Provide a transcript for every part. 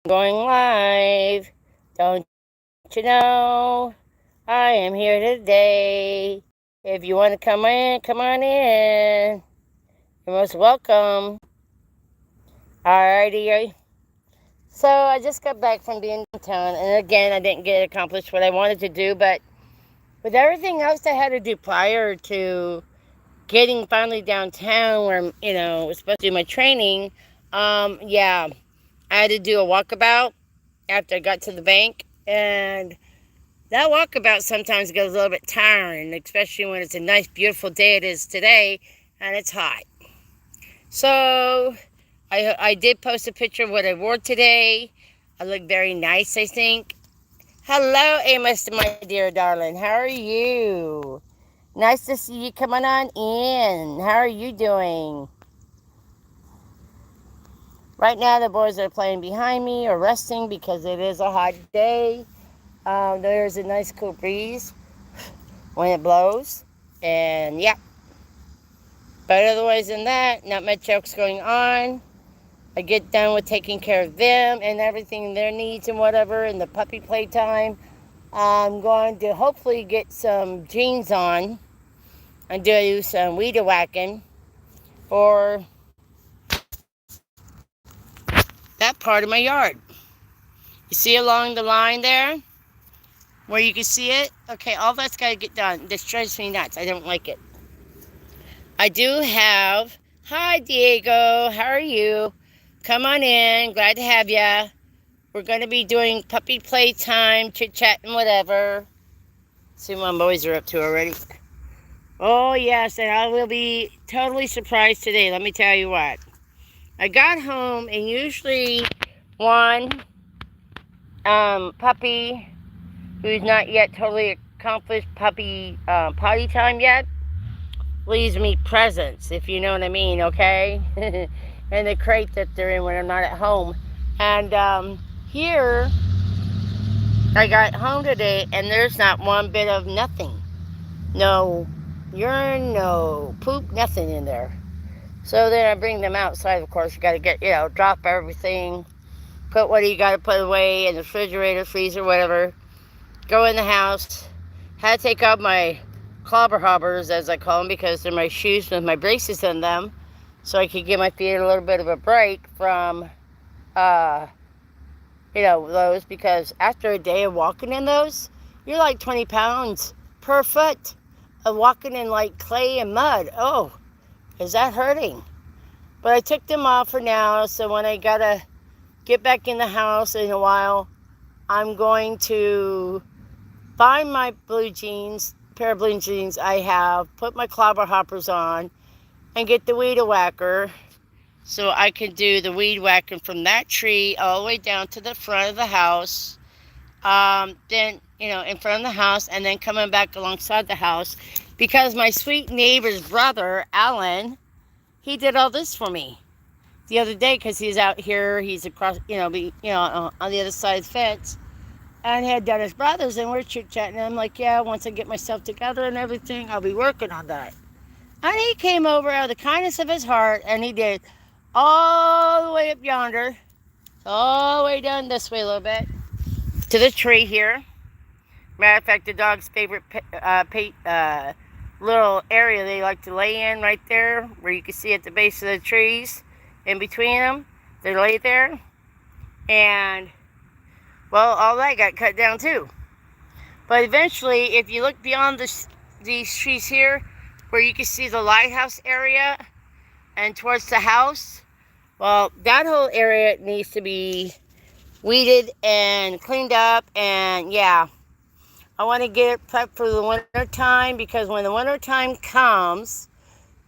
Going live. Don't you know? I am here today. If you want to come in, come on in. You're most welcome. Alrighty. So I just got back from being downtown, and again, I didn't get accomplished what I wanted to do, but with everything else I had to do prior to getting finally downtown where I was supposed to do my training, yeah, I had to do a walkabout after I got to the bank, and that walkabout sometimes gets a little bit tiring, especially when it's a nice, beautiful day it is today, and it's hot. So I did post a picture of what I wore today. I look very nice, I think. Hello, Amos, my dear darling. How are you? Nice to see you coming on in. How are you doing? Right now, the boys are playing behind me or resting because it is a hot day. There's a nice cool breeze when it blows. And yeah. But otherwise than that, not much else going on. I get done with taking care of them and everything, their needs and whatever, in the puppy playtime. I'm going to hopefully get some jeans on and do some weed whacking for that part of my yard. You see along the line there where you can see it? Okay, all that's got to get done. This drives me nuts. I don't like it. I do have, hi Diego, how are you? Come on in, glad to have ya. We're going to be doing puppy playtime, chit-chat and whatever. See what my boys are up to already. Oh yes, and I will be totally surprised today, let me tell you what. I got home and usually one puppy who's not yet totally accomplished puppy potty time yet leaves me presents, if you know what I mean, okay? And the crate that they're in when I'm not at home. And here, I got home today and there's not one bit of nothing. No urine, no poop, nothing in there. So then I bring them outside, of course. You got to get, drop everything. Put what you got to put away in the refrigerator, freezer, whatever. Go in the house. Had to take out my clobber hobbers, as I call them, because they're my shoes with my braces in them. So I could give my feet a little bit of a break from, those. Because after a day of walking in those, you're like 20 pounds per foot of walking in like clay and mud. Oh, is that hurting? But I took them off for now, so when I gotta get back in the house in a while, I'm going to find my blue jeans, pair of blue jeans I have, put my clobber hoppers on, and get the weed whacker so I can do the weed whacking from that tree all the way down to the front of the house. Then, in front of the house, and then coming back alongside the house, because my sweet neighbor's brother, Alan, he did all this for me the other day because he's out here, he's across, on the other side of the fence, and he had done his brother's, and we're chit-chatting, and I'm like, yeah, once I get myself together and everything, I'll be working on that. And he came over out of the kindness of his heart, and he did all the way up yonder, all the way down this way a little bit, to the tree here. Matter of fact, the dog's favorite little area they like to lay in right there, where you can see at the base of the trees, in between them, they lay there. And, well, all that got cut down too. But eventually, if you look beyond these trees here, where you can see the lighthouse area and towards the house, well, that whole area needs to be weeded and cleaned up, and yeah, I want to get it prepped for the winter time, because when the winter time comes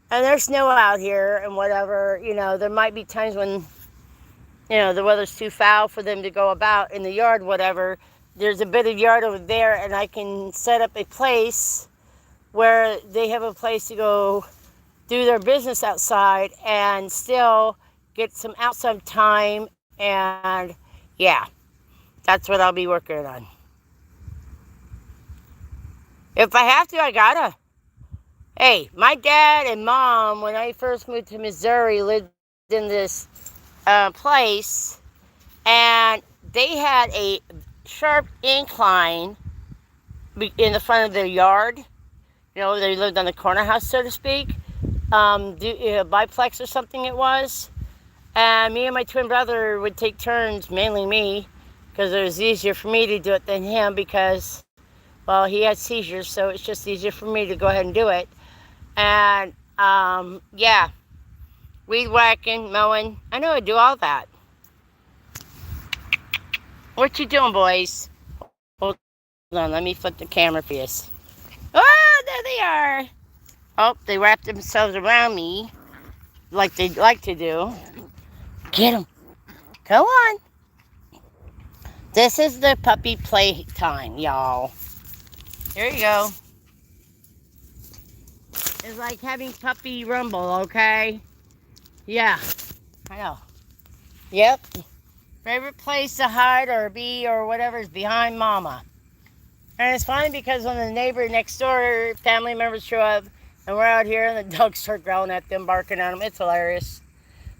and there's snow out here and whatever, there might be times when, the weather's too foul for them to go about in the yard, whatever. There's a bit of yard over there, and I can set up a place where they have a place to go do their business outside and still get some outside time. And yeah, that's what I'll be working on. If I have to, I gotta. Hey, my dad and mom, when I first moved to Missouri, lived in this place And they had a sharp incline in the front of their yard. You know, they lived on the corner house, so to speak. Biplex or something it was. And me and my twin brother would take turns, mainly me, because it was easier for me to do it than him because, well, he had seizures, so it's just easier for me to go ahead and do it. And, yeah, weed whacking, mowing. I know I do all that. What you doing, boys? Hold on, let me flip the camera for you. Oh, there they are. Oh, they wrapped themselves around me like they like to do. Get them. Go on. This is the puppy playtime, y'all. Here you go. It's like having puppy rumble, okay? Yeah, I know. Yep. Favorite place to hide or be or whatever is behind mama. And it's funny because when the neighbor next door, family members show up, and we're out here and the dogs start growling at them, barking at them. It's hilarious.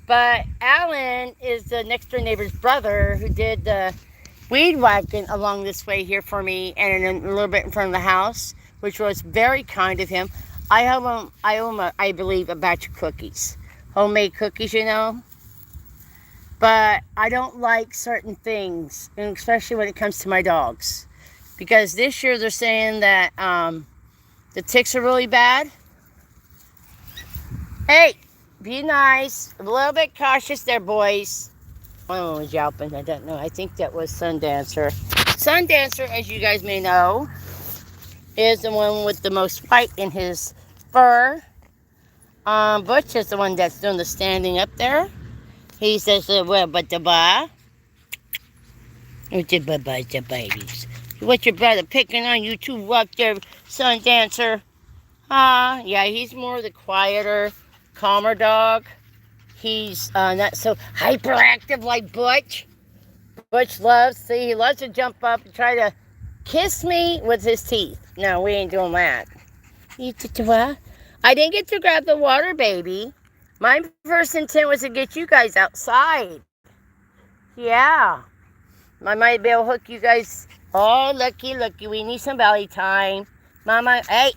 But Alan is the next door neighbor's brother who did the weed whacking along this way here for me and a little bit in front of the house, which was very kind of him. I owe him, I believe, a batch of cookies. Homemade cookies, you know. But I don't like certain things, and especially when it comes to my dogs. Because this year they're saying that the ticks are really bad. Hey, be nice. A little bit cautious there, boys. One of them was yelping. I don't know. I think that was Sundancer. Sundancer, as you guys may know, is the one with the most white in his fur. Butch is the one that's doing the standing up there. He says, well, but the ba. What's the babies? What's your brother picking on you two up there, Sundancer? Yeah, he's more the quieter, calmer dog. He's not so hyperactive like Butch. Butch he loves to jump up and try to kiss me with his teeth. No, we ain't doing that. I didn't get to grab the water, baby. My first intent was to get you guys outside. Yeah. I might be able to hook you guys. Oh, looky, we need some belly time. Mama, hey.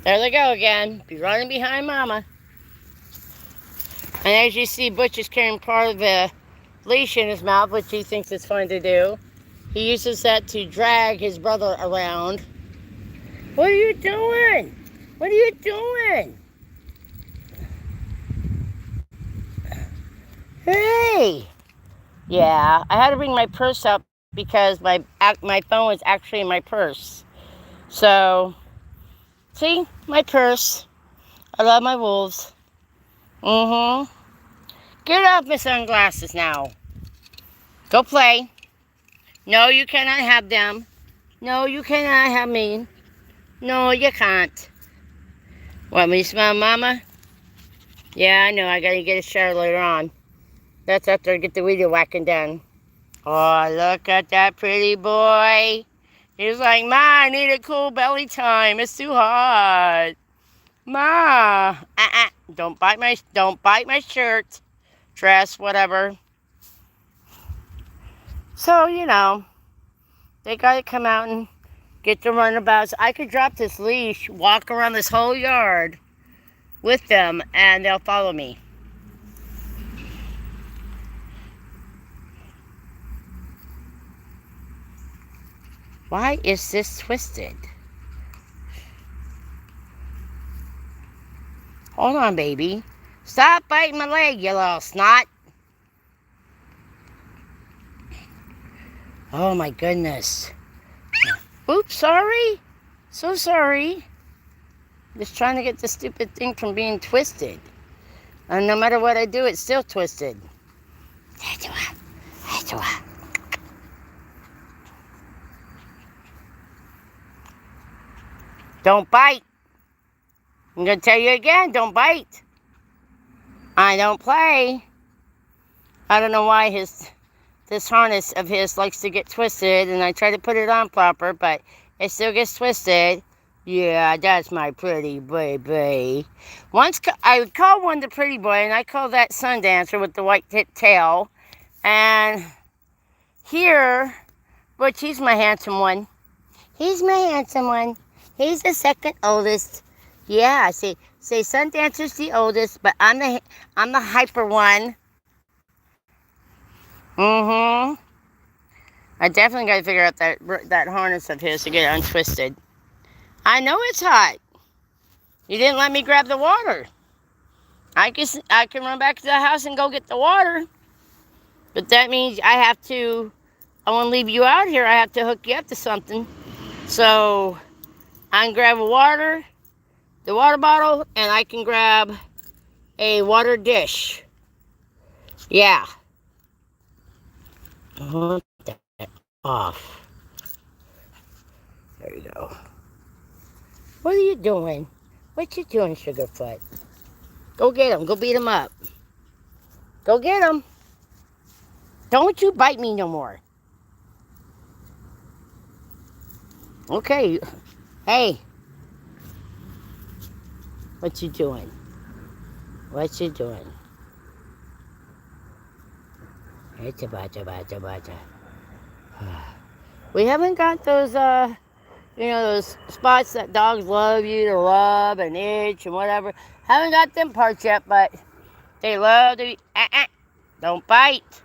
There they go again. Be running behind Mama. And as you see, Butch is carrying part of the leash in his mouth, which he thinks is fun to do. He uses that to drag his brother around. What are you doing? What are you doing? Hey! Yeah, I had to bring my purse up because my phone was actually in my purse. So, see? My purse. I love my wolves. Get off my sunglasses now. Go play. No, you cannot have them. No, you cannot have me. No, you can't. Want me to smell Mama? Yeah, I know. I gotta get a shower later on. That's after I get the weed whacking done. Oh, look at that pretty boy. He's like, Ma, I need a cool belly time. It's too hot. Ma, don't bite my shirt, dress, whatever. So, you know, they gotta come out and get the runabouts. I could drop this leash, walk around this whole yard with them, and they'll follow me. Why is this twisted? Hold on, baby. Stop biting my leg, you little snot. Oh, my goodness. Oops, sorry. So sorry. Just trying to get this stupid thing from being twisted. And no matter what I do, it's still twisted. Don't bite. I'm going to tell you again, don't bite. I don't play. I don't know why this harness of his likes to get twisted, and I try to put it on proper, but it still gets twisted. Yeah, that's my pretty baby. Once I called one the pretty boy, and I call that sun dancer with the white tail. And here, Butch, he's my handsome one. He's my handsome one. He's the second oldest. Yeah, say sun dancer's the oldest, but I'm the hyper one. Mm-hmm. I definitely got to figure out that harness of his to get it untwisted. I know it's hot. You didn't let me grab the water. I can run back to the house and go get the water. But that means I want to leave you out here. I have to hook you up to something. So I can grab the water bottle, and I can grab a water dish. Yeah. Put that off. There you go. What are you doing? What you doing, Sugarfoot? Go get him. Go beat him up. Go get him. Don't you bite me no more. Okay. Hey. What you doing? What you doing? It's about. We haven't got those, those spots that dogs love you to rub and itch and whatever. Haven't got them parts yet, but they love to be, don't bite.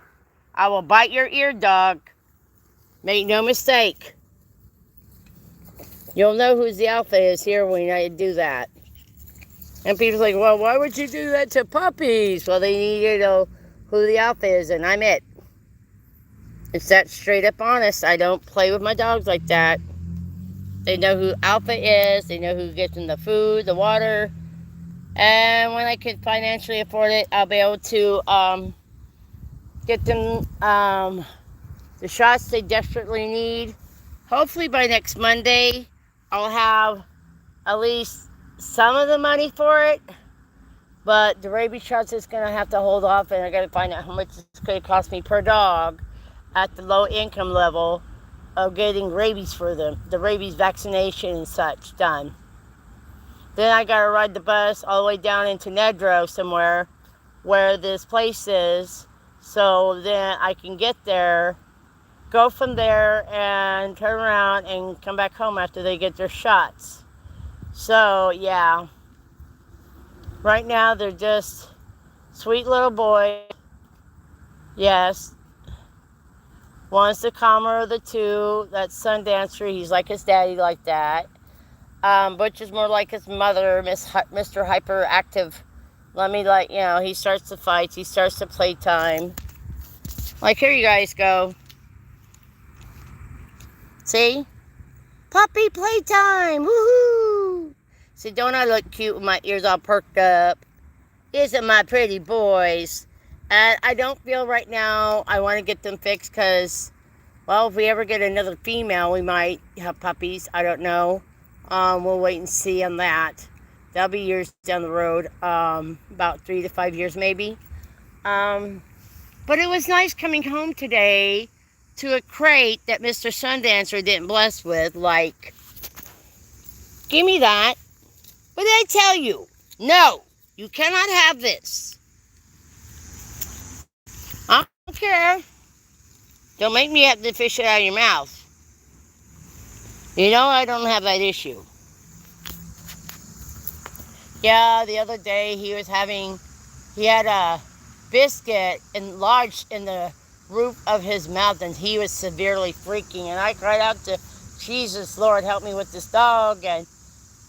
I will bite your ear, dog. Make no mistake. You'll know who the alpha is here when I do that. And people's like, well, why would you do that to puppies? Well, they need to know who the alpha is, and I'm it. It's that straight up honest. I don't play with my dogs like that. They know who alpha is. They know who gets them the food, the water. And when I can financially afford it, I'll be able to get them the shots they desperately need. Hopefully by next Monday, I'll have at least some of the money for it. But the rabies shots is going to have to hold off, and I got to find out how much it's going to cost me per dog at the low income level of getting rabies for them, the rabies vaccination and such done. Then I got to ride the bus all the way down into Nedrow somewhere where this place is, so then I can get there, go from there, and turn around and come back home after they get their shots. So, yeah. Right now, they're just sweet little boys. Yes. One's the calmer of the two. That's Sun Dancer. He's like his daddy like that. Butch is more like his mother, Mr. Hyperactive. He starts the fights. He starts the playtime. Like, here you guys go. See? Puppy playtime. Woohoo! See, don't I look cute with my ears all perked up? Isn't my pretty boys? And I don't feel right now I want to get them fixed because, well, if we ever get another female, we might have puppies. I don't know. We'll wait and see on that. That'll be years down the road. About 3 to 5 years maybe. But it was nice coming home today to a crate that Mr. Sundancer didn't bless with. Like, give me that. What did I tell you? No, you cannot have this. I don't care. Don't make me have to fish it out of your mouth. You know I don't have that issue. Yeah, the other day he had a biscuit enlarged in the roof of his mouth, and he was severely freaking. And I cried out to Jesus, Lord, help me with this dog. And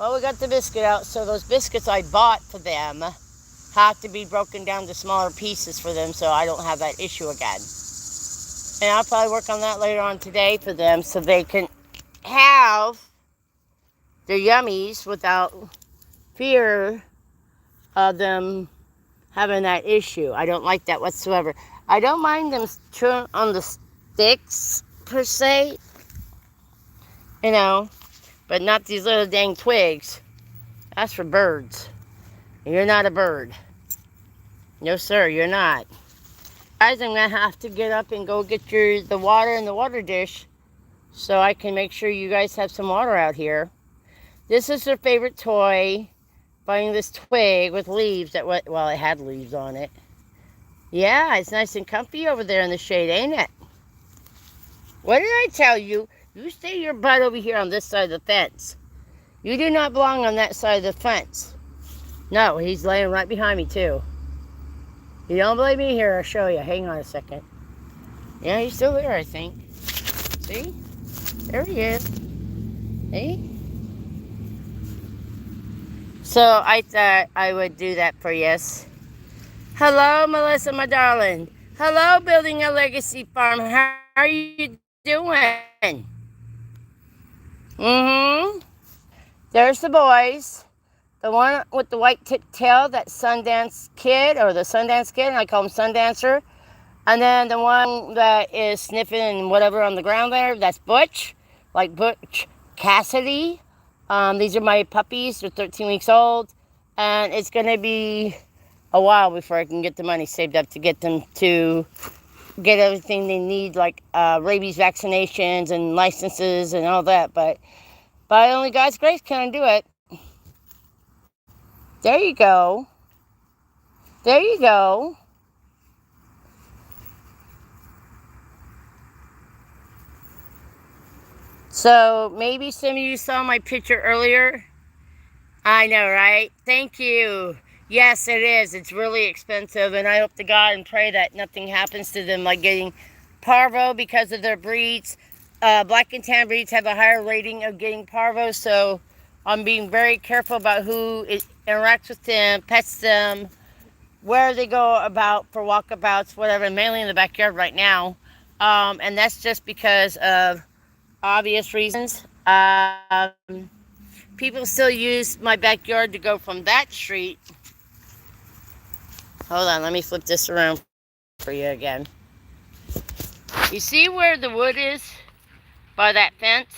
well, we got the biscuit out, so those biscuits I bought for them have to be broken down to smaller pieces for them so I don't have that issue again. And I'll probably work on that later on today for them so they can have their yummies without fear of them having that issue. I don't like that whatsoever. I don't mind them chewing on the sticks, per se, but not these little dang twigs. That's for birds. You're not a bird. No, sir, you're not. Guys, I'm going to have to get up and go get the water in the water dish so I can make sure you guys have some water out here. This is her favorite toy. Finding this twig with leaves that, well, it had leaves on it. Yeah, it's nice and comfy over there in the shade, ain't it? What did I tell you? You stay your butt over here on this side of the fence. You do not belong on that side of the fence. No, he's laying right behind me, too. You don't believe me? Here, I'll show you. Hang on a second. Yeah, he's still there, I think. See? There he is. See? So I thought I would do that for you. Hello, Melissa, my darling. Hello, Building a Legacy Farm. How are you doing? There's the boys. The one with the white tipped tail, that Sundance kid, or the Sundance kid, and I call him Sundancer. And then the one that is sniffing and whatever on the ground there, that's Butch, like Butch Cassidy. These are my puppies. They're 13 weeks old. And it's going to be a while before I can get the money saved up to get them to get everything they need, like rabies vaccinations and licenses and all that. But by only God's grace can I do it. There you go. There you go. So maybe some of you saw my picture earlier. I know, right? Thank you. Yes, it is. It's really expensive, and I hope to God and pray that nothing happens to them, like getting parvo because of their breeds. Black and tan breeds have a higher rating of getting parvo, so I'm being very careful about who interacts with them, pets them, where they go about for walkabouts, whatever, mainly in the backyard right now. And that's just because of obvious reasons. People still use my backyard to go from that street. Hold on, let me flip this around for you again. You see where the wood is by that fence?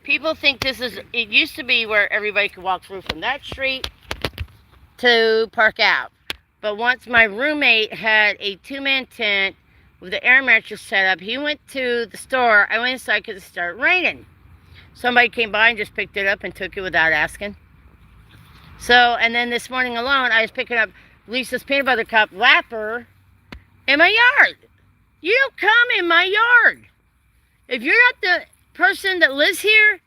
People think this is, it used to be where everybody could walk through from that street to park out. But once my roommate had a 2-man tent with the air mattress set up, he went to the store. I went inside because it started raining. Somebody came by and just picked it up and took it without asking. So, and then this morning alone, I was picking up Lisa's peanut butter cup wrapper in my yard. You don't come in my yard. If you're not the person that lives here,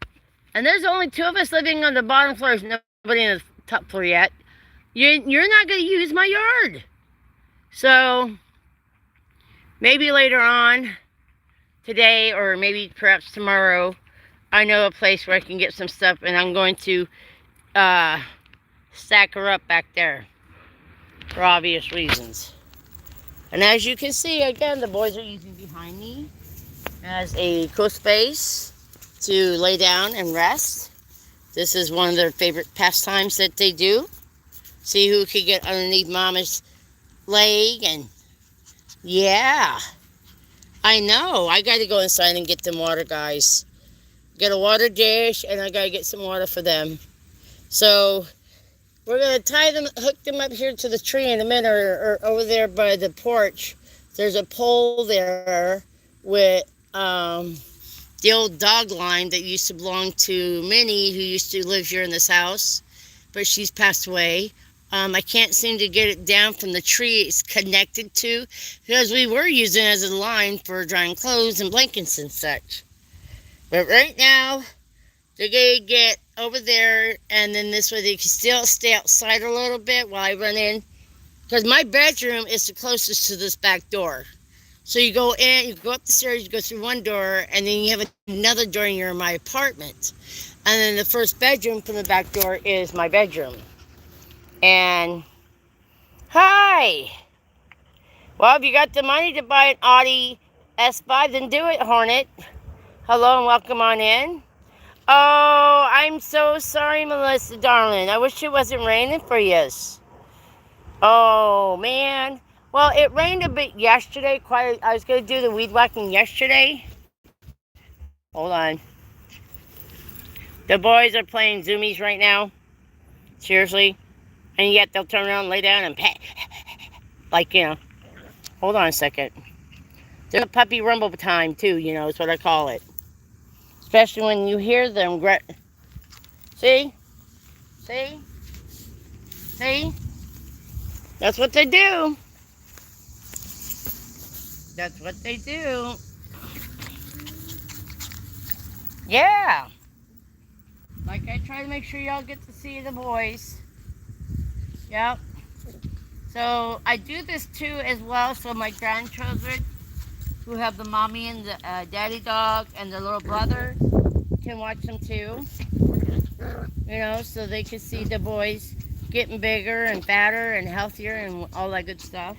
and there's only 2 of us living on the bottom floor, there's nobody in the top floor yet, you're not going to use my yard. So, maybe later on, today, or maybe perhaps tomorrow, I know a place where I can get some stuff, and I'm going to stack her up back there for obvious reasons. And as you can see, again, the boys are using behind me as a cool space to lay down and rest. This is one of their favorite pastimes that they do. See who can get underneath Mama's leg, and yeah. I know, I gotta go inside and get them water, guys. Get a water dish, and I gotta get some water for them. So we're gonna hook them up here to the tree in a minute, or over there by the porch. There's a pole there with the old dog line that used to belong to Minnie, who used to live here in this house, but she's passed away. I can't seem to get it down from the tree it's connected to, because we were using it as a line for drying clothes and blankets and such. But right now, they're going to get over there, and then this way they can still stay outside a little bit while I run in. Because my bedroom is the closest to this back door. So you go in, you go up the stairs, you go through one door, and then you have another door and you're in my apartment. And then the first bedroom from the back door is my bedroom. And, hi! Well, if you got the money to buy an Audi S5, then do it, Hornet. Hello and welcome on in. Oh, I'm so sorry, Melissa, darling. I wish it wasn't raining for you. Oh, man. Well, it rained a bit yesterday. I was going to do the weed whacking yesterday. Hold on. The boys are playing zoomies right now. Seriously. And yet they'll turn around and lay down and pet. Like, you know. Hold on a second. There's a puppy rumble time, too, you know, is what I call it. Especially when you hear them. See? See? See? That's what they do. That's what they do. Yeah. Like I try to make sure y'all get to see the boys. Yep. So I do this too as well, so my grandchildren who have the mommy and the daddy dog and the little brother can watch them too. You know, so they can see the boys getting bigger and fatter and healthier and all that good stuff.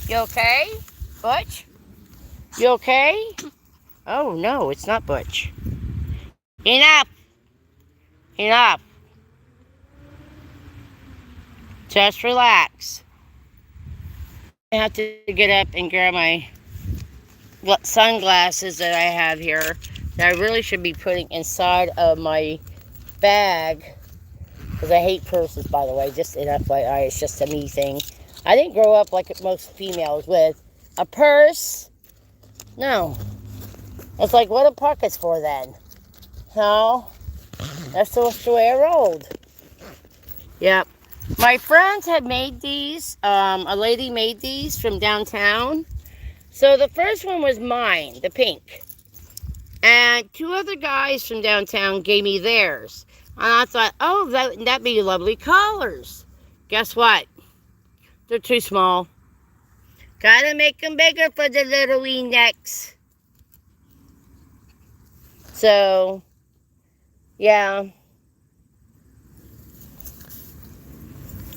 You okay, Butch? You okay? Oh no, it's not Butch. Enough. Enough. Just relax. I have to get up and grab my sunglasses that I have here that I really should be putting inside of my bag, because I hate purses, by the way, just an FYI. It's just a me thing. I didn't grow up like most females with a purse. No. It's like, what are pockets for then? No. That's the way I rolled. Yep. My friends had made these. A lady made these from downtown. So the first one was mine, the pink. And two other guys from downtown gave me theirs. And I thought, oh, that'd be lovely colors. Guess what? They're too small. Gotta make them bigger for the little wee necks. So, yeah.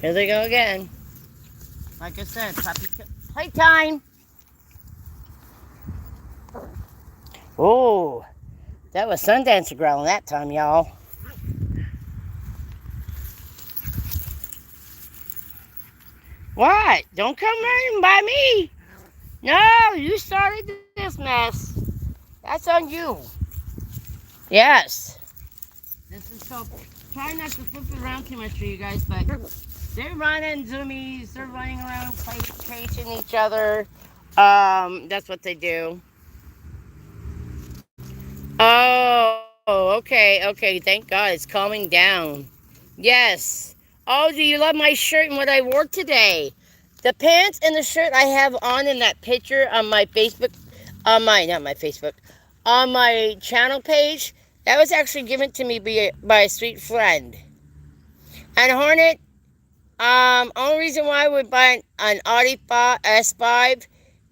Here they go again. Like I said, puppy playtime. Oh, that was Sundancer growling that time, y'all. What? Don't come running by me. No, you started this mess. That's on you. Yes. This is so... Try not to flip it around too much for you guys, but they're running zoomies. They're running around chasing each other. That's what they do. Oh, okay. Thank God it's calming down. Yes. Oh, do you love my shirt and what I wore today? The pants and the shirt I have on in that picture on my Facebook, not my Facebook, on my channel page, that was actually given to me by a sweet friend. And Hornet, only reason why I would buy an Audi S5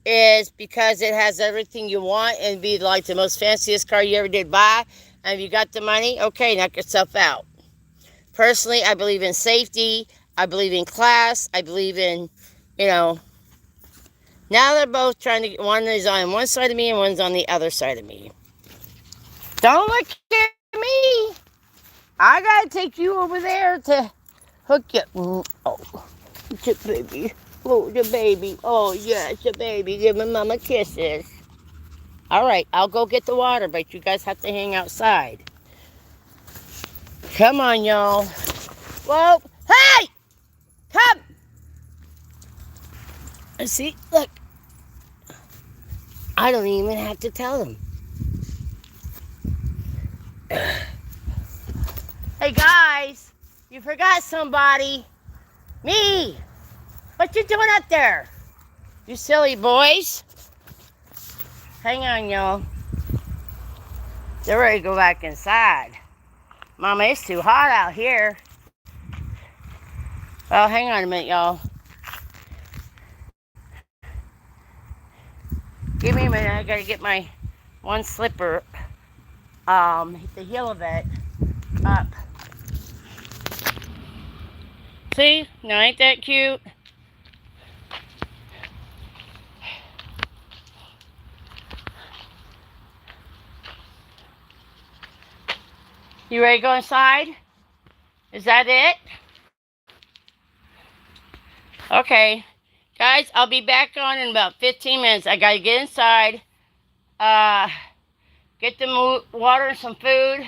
is because it has everything you want and be like the most fanciest car you ever did buy. And if you got the money, okay, knock yourself out. Personally, I believe in safety. I believe in class. I believe in, now they're both trying to, one is on one side of me and one's on the other side of me. Don't look at me. I gotta take you over there to hook you. Oh, the baby. Oh, the baby. Oh, yes, the baby. Give my mama kisses. All right, I'll go get the water, but you guys have to hang outside. Come on, y'all. Whoa. Hey! Come! See, look. I don't even have to tell them. Hey, guys. You forgot somebody. Me. What you doing up there? You silly boys. Hang on, y'all. They're ready to go back inside. Mama, it's too hot out here. Well, hang on a minute, y'all. Give me a minute. I gotta get my one slipper, the heel of it, up. See? Now, ain't that cute? You ready to go inside? Is that it? Okay. Guys, I'll be back on in about 15 minutes. I gotta get inside, get the water and some food,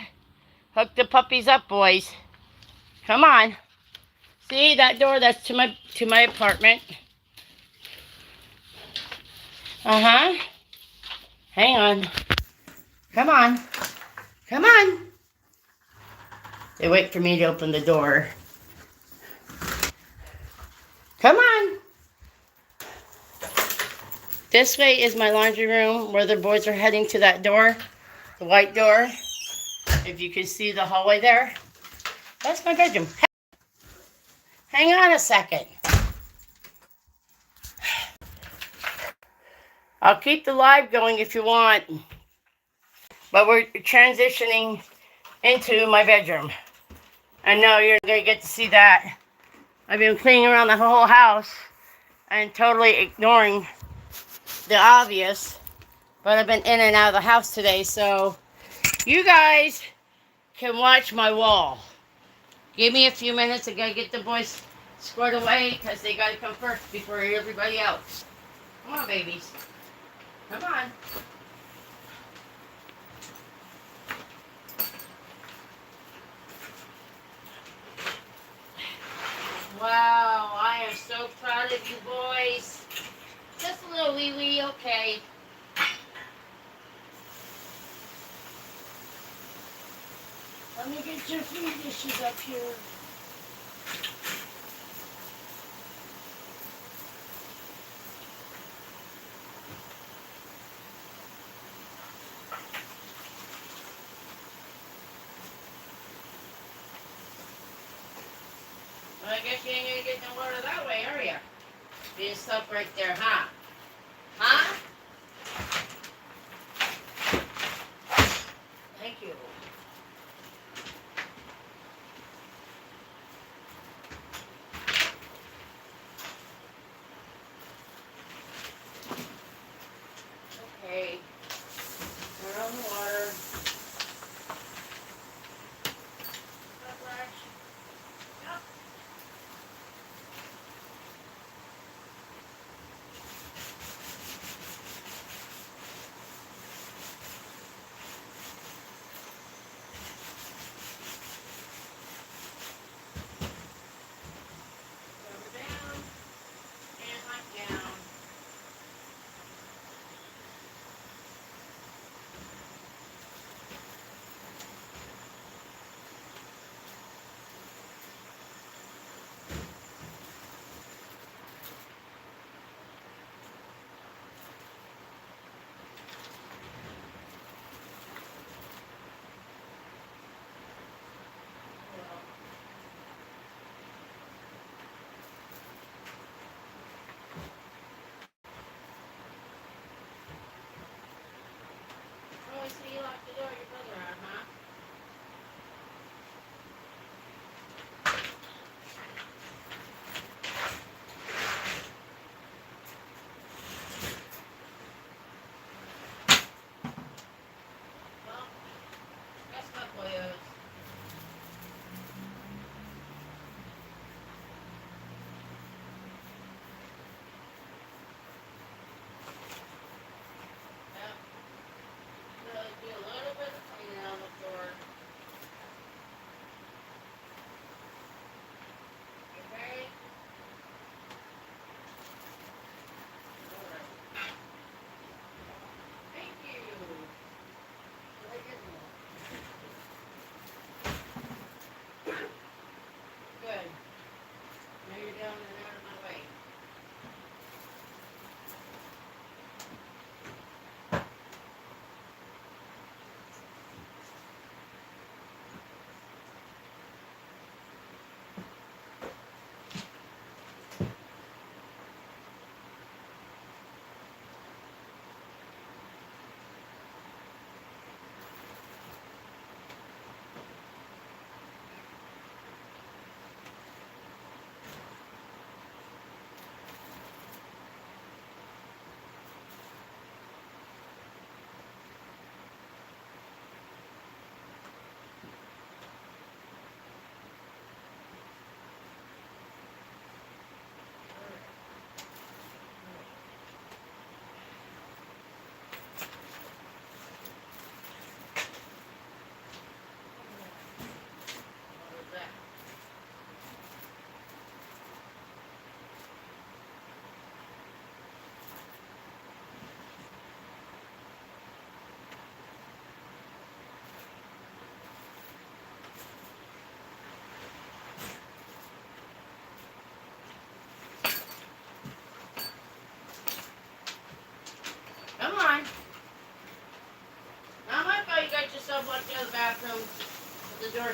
hook the puppies up, boys. Come on. See that door? That's to my apartment. Hang on. Come on. Come on. They wait for me to open the door. Come on. This way is my laundry room where the boys are heading to that door, the white door. If you can see the hallway there, that's my bedroom. Hang on a second. I'll keep the live going if you want, but we're transitioning into my bedroom. I know you're going to get to see that. I've been cleaning around the whole house and totally ignoring the obvious, but I've been in and out of the house today, so you guys can watch my wall. Give me a few minutes. I got to get the boys squared away because they got to come first before everybody else. Come on, babies. Come on. Wow, I am so proud of you boys. Just a little wee-wee, okay. Let me get your food dishes up here. Well, I guess you ain't gonna get no water that way, are you? Being stuck right there, huh? Huh? Thank you. Okay. Turn on the water.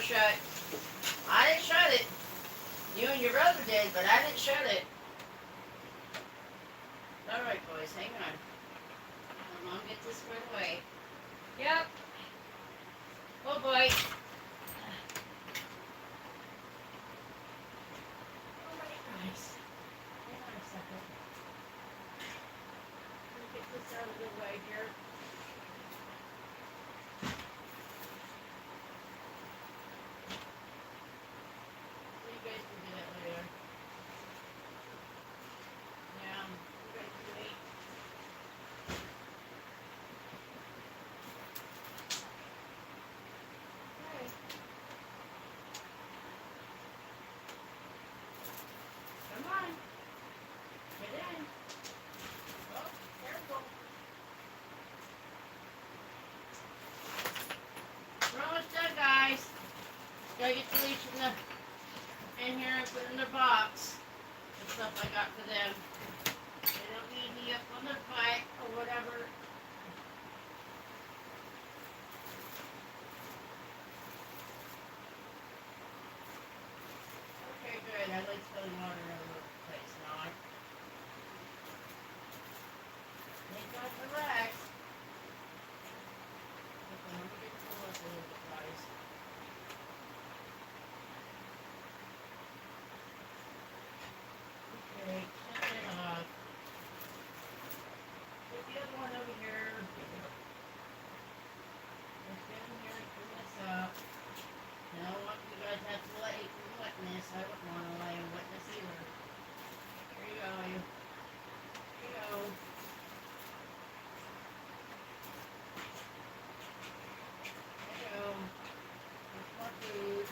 shut. I didn't shut it. You and your brother did, but I didn't shut it. Alright, boys, hang on. Mom, get this squared away. Yep. Oh, boy. Alright, guys. Hang on a second. Let me get this out of the way here. You guys can do that later. Yeah, you guys can wait. Okay. Come on. Get in. Oh, careful. We're almost done, guys. Gotta get the leash in here and put it in their box. The stuff I got for them. They don't need me up on their butt or whatever. Okay, good. I like spilling water all over the place now. Thank God for Rex. Okay, let me get the pull up a little bit, guys. Okay, shut it off. Put the other one over here. Let's get in here and clean this up. I don't want you guys to have to lay in wetness. I wouldn't want to lay in wetness either. Here you go. Here you go. There you go. There's more food.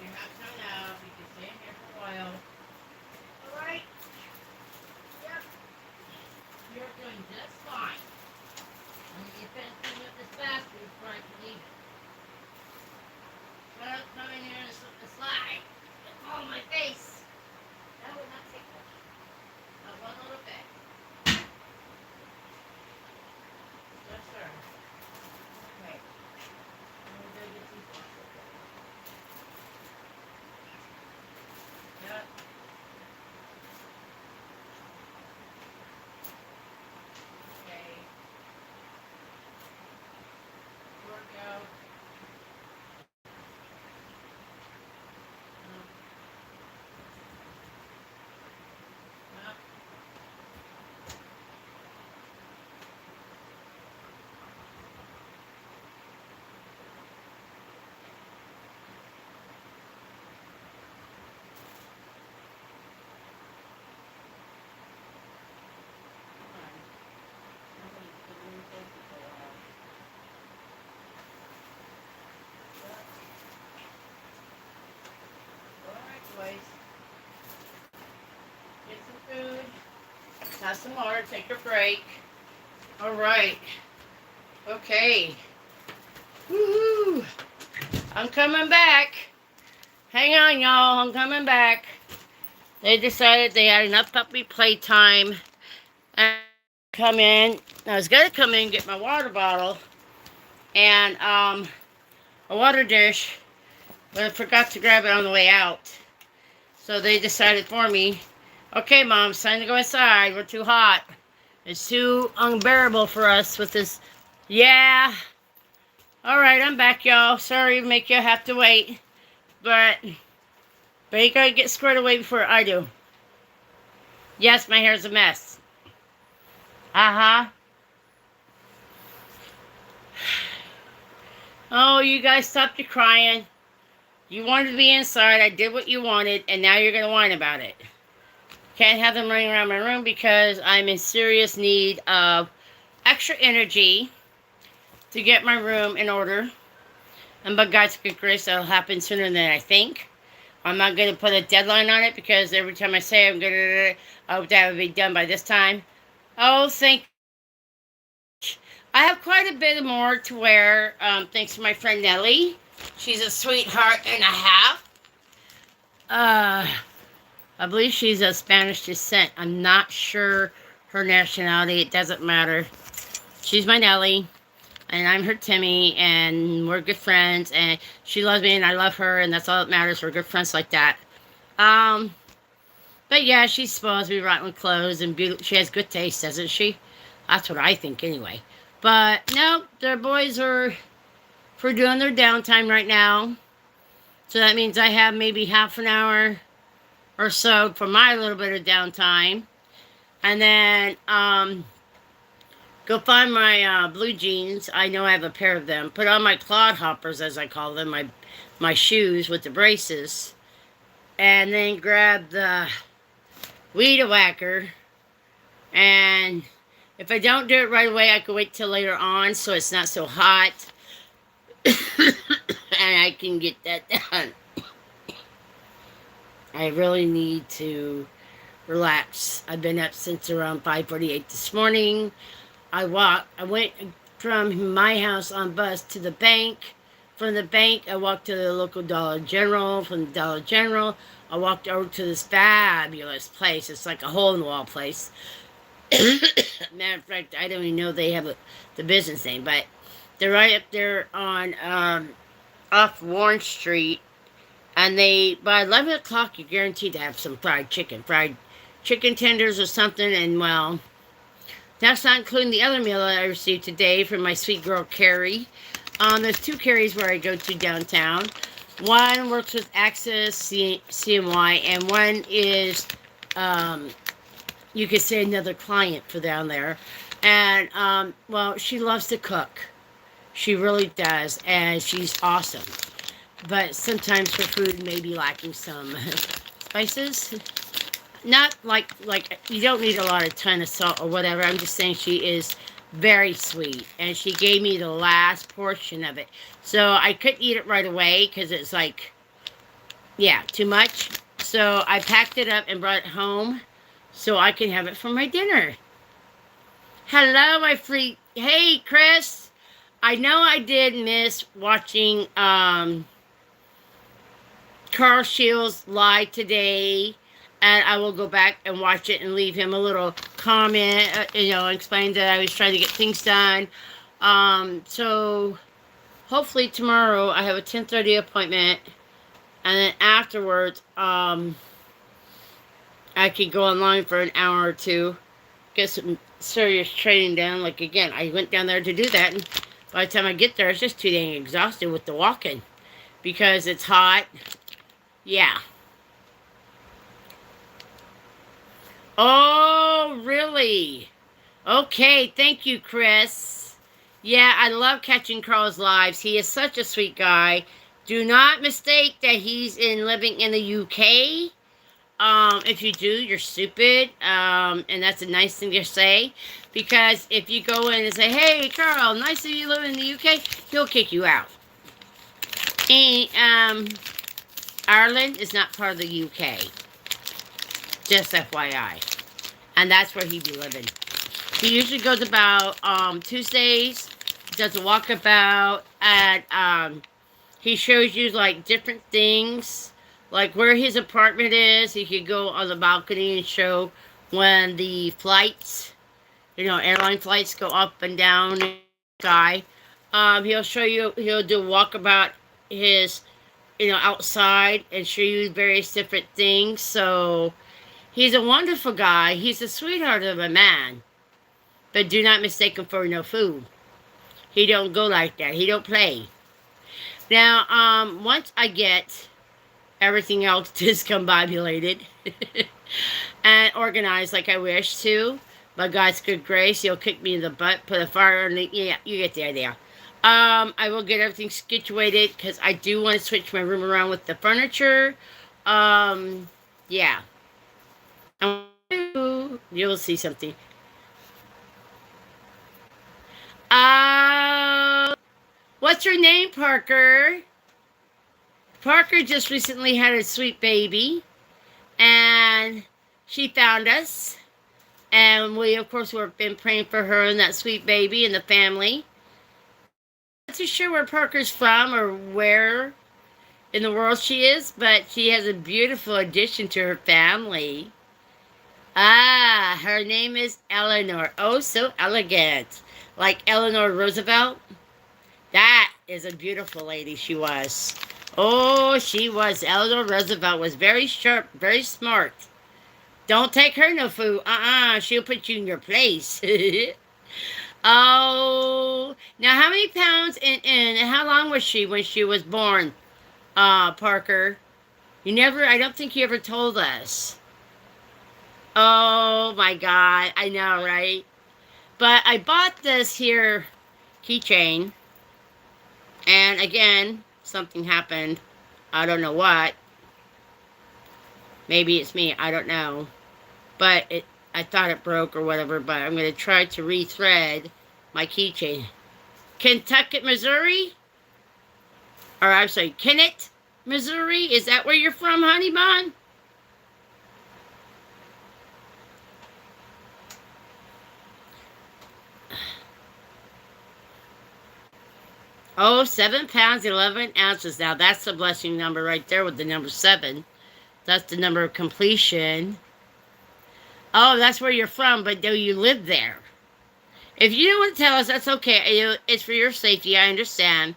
You're not coming out. You can stay in here for a while. Alright? Yep. You're doing just fine. I'm going to finish cleaning up this bathroom before I can leave it. Well, come in here and slip the slide. Oh, my face. That would not take much. Not one little bit. Yes, sir. Okay. I'm going to go get these boxes. Yep. Okay. Workout. Get some food. Have some water. Take your break. All right. Okay. Woohoo! I'm coming back. Hang on, y'all. I'm coming back. They decided they had enough puppy playtime. And come in. I was gonna come in and get my water bottle and a water dish, but I forgot to grab it on the way out. So they decided for me, okay, Mom, it's time to go inside. We're too hot. It's too unbearable for us with this. Yeah. All right, I'm back, y'all. Sorry to make you have to wait. But you gotta get squared away before I do. Yes, my hair's a mess. Uh-huh. Oh, you guys stopped your crying. You wanted to be inside. I did what you wanted, and now you're going to whine about it. Can't have them running around my room because I'm in serious need of extra energy to get my room in order. And by God's good grace, that'll happen sooner than I think. I'm not going to put a deadline on it because every time I say I'm going to, I hope that would be done by this time. Oh, thank you. I have quite a bit more to wear, thanks to my friend Nellie. She's a sweetheart and a half. I believe she's of Spanish descent. I'm not sure her nationality. It doesn't matter. She's my Nellie. and I'm her Timmy, and we're good friends, and she loves me, and I love her, and that's all that matters. We're good friends like that. Um, but yeah, she's supposed to be rotten with clothes and beautiful. She has good taste, doesn't she? That's what I think, anyway. But no, their boys are for doing their downtime right now. So that means I have maybe half an hour or so for my little bit of downtime. And then go find my blue jeans. I know I have a pair of them. Put on my clod hoppers, as I call them, my shoes with the braces. And then grab the weed whacker. And if I don't do it right away, I can wait till later on so it's not so hot. And I can get that done. I really need to relax. I've been up since around 5:48 this morning. I went from my house on bus to the bank. From the bank, I walked to the local Dollar General. From the Dollar General, I walked over to this fabulous place. It's like a hole-in-the-wall place. Matter of fact, I don't even know they have the business name, but they're right up there on off Warren Street. And they, by 11 o'clock, you're guaranteed to have some fried chicken tenders or something. And well, that's not including the other meal that I received today from my sweet girl, Carrie. There's 2 Carries where I go to downtown. One works with Access CMY, and one is, you could say, another client for down there. And, well, she loves to cook. She really does, and she's awesome. But sometimes her food may be lacking some spices. Not like you don't need a lot of ton of salt or whatever. I'm just saying she is very sweet, and she gave me the last portion of it. So I couldn't eat it right away because it's like, yeah, too much. So I packed it up and brought it home so I can have it for my dinner. Hello, my freak. Hey, Chris. I know I did miss watching Carl Shields live today, and I will go back and watch it and leave him a little comment, explain that I was trying to get things done. So hopefully tomorrow I have a 10:30 appointment, and then afterwards, I could go online for an hour or two, get some serious training done. Like, again, I went down there to do that, and by the time I get there, it's just too dang exhausted with the walking because it's hot. Yeah. Oh, really? Okay, thank you, Chris. Yeah, I love catching Carl's lives. He is such a sweet guy. Do not mistake that he's living in the UK. If you do, you're stupid. And that's a nice thing to say. Because if you go in and say, hey, Carl, nice of you living in the UK, he'll kick you out. And, Ireland is not part of the UK. Just FYI. And that's where he'd be living. He usually goes about Tuesdays. Does a walkabout. And he shows you like different things. Like where his apartment is. He could go on the balcony and show when the flights, airline flights go up and down in the sky. He'll show you, he'll do a walkabout his outside and show you various different things. So he's a wonderful guy. He's a sweetheart of a man. But do not mistake him for no food. He don't go like that. He don't play. Now, once I get everything else discombobulated and organized like I wish to, by God's good grace, he'll kick me in the butt, put a fire on the, yeah, you get the idea. I will get everything situated because I do want to switch my room around with the furniture. Yeah. You'll see something. What's your name, Parker? Parker just recently had a sweet baby, and she found us. And we, of course, have been praying for her and that sweet baby and the family. Not too sure where Parker's from or where in the world she is, but she has a beautiful addition to her family. Her name is Eleanor. Oh, so elegant. like Eleanor Roosevelt. That is a beautiful lady she was. Oh, she was. Eleanor Roosevelt was very sharp, very smart. Don't take her no food. She'll put you in your place. Oh, now how many pounds and how long was she when she was born, Parker? You never, I don't think you ever told us. Oh my God, I know, right? But I bought this here keychain, and again, something happened. I don't know what. Maybe it's me, I don't know. But I thought it broke or whatever, but I'm going to try to rethread my keychain. Kentucky, Missouri? Or I'm sorry, Kennett, Missouri? Is that where you're from, honey bun? Oh, 7 pounds, 11 ounces. Now, that's the blessing number right there with the number 7. That's the number of completion. Oh, that's where you're from, but do you live there? If you don't want to tell us, that's okay. It's for your safety. I understand.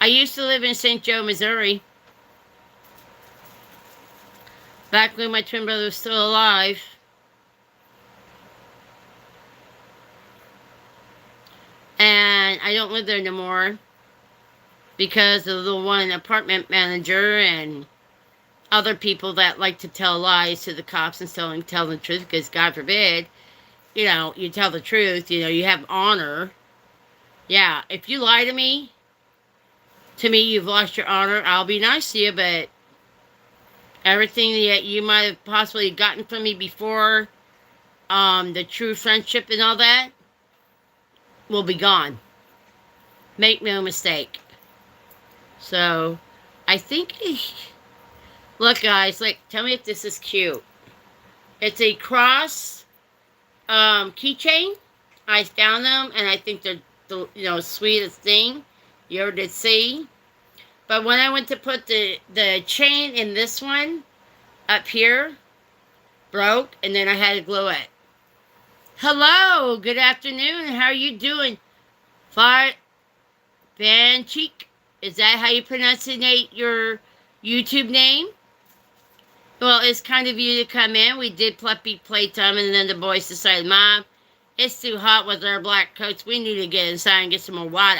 I used to live in St. Joe, Missouri. Back when my twin brother was still alive. And I don't live there no more because of the one apartment manager and other people that like to tell lies to the cops instead of telling the truth, because God forbid, you tell the truth, you have honor. Yeah, if you lie to me, you've lost your honor. I'll be nice to you, but everything that you might have possibly gotten from me before, the true friendship and all that, will be gone. Make no mistake. So, I think, look guys, tell me if this is cute. It's a cross keychain. I found them, and I think they're the sweetest thing you ever did see. But when I went to put the chain in this one up here, broke, and then I had to glue it. Hello, good afternoon. How are you doing? Banchik, is that how you pronounce your YouTube name? Well, it's kind of you to come in. We did playtime, and then the boys decided, Mom, it's too hot with our black coats. We need to get inside and get some more water.